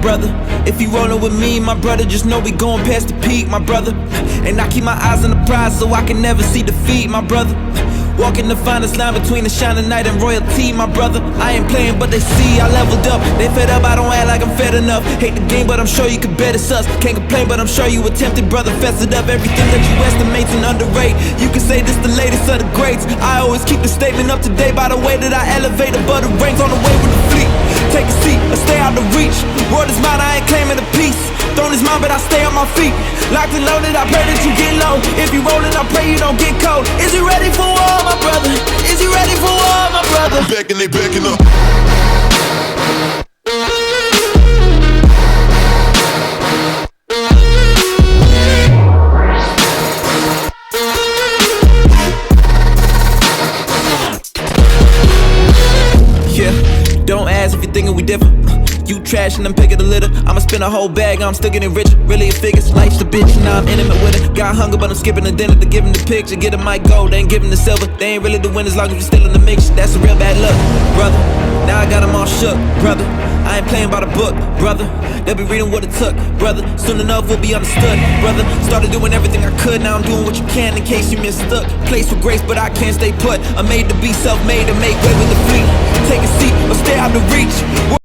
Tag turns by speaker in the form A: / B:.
A: brother. If you rollin' with me, my brother, just know we going past the peak, my brother. And I keep my eyes on the prize so I can never see defeat, my brother. Walking the finest line between the shining night and royalty, my brother. I ain't playing, but they see I leveled up. They fed up, I don't act like I'm fed enough. Hate the game, but I'm sure you could bet it's us. Can't complain, but I'm sure you attempted, brother. Fessed up everything that you estimate's and underrate. You can say this the latest of the greats. I always keep the statement up to date by the way that I elevate above the ranks. On the way with the fleet, take a seat or stay out of reach. World is mine, I ain't claiming a piece. Throne is mine, but I stay on my feet. Locked and loaded, I pray that you get low. If you rollin', I pray you don't get cold. Is you ready for war, my brother? Is you ready for war, my brother?
B: Backing, they backing up.
A: Yeah, don't ask if you're thinking we different. You trash and I'm picking the litter. I'ma spend a whole bag, I'm still getting richer. Really it figures, life's a bitch, now I'm intimate with it. Got hunger but I'm skipping the dinner to give him the picture. Get him my gold, they ain't giving the silver. They ain't really the win as long as you still in the mix. That's a real bad luck, brother. Now I got them all shook, brother. I ain't playing by the book, brother. They'll be reading what it took, brother. Soon enough we'll be understood, brother. Started doing everything I could, now I'm doing what you can in case you mistook. Place for grace but I can't stay put. I'm made to be self-made and make way with the fleet. Take a seat or stay out of reach.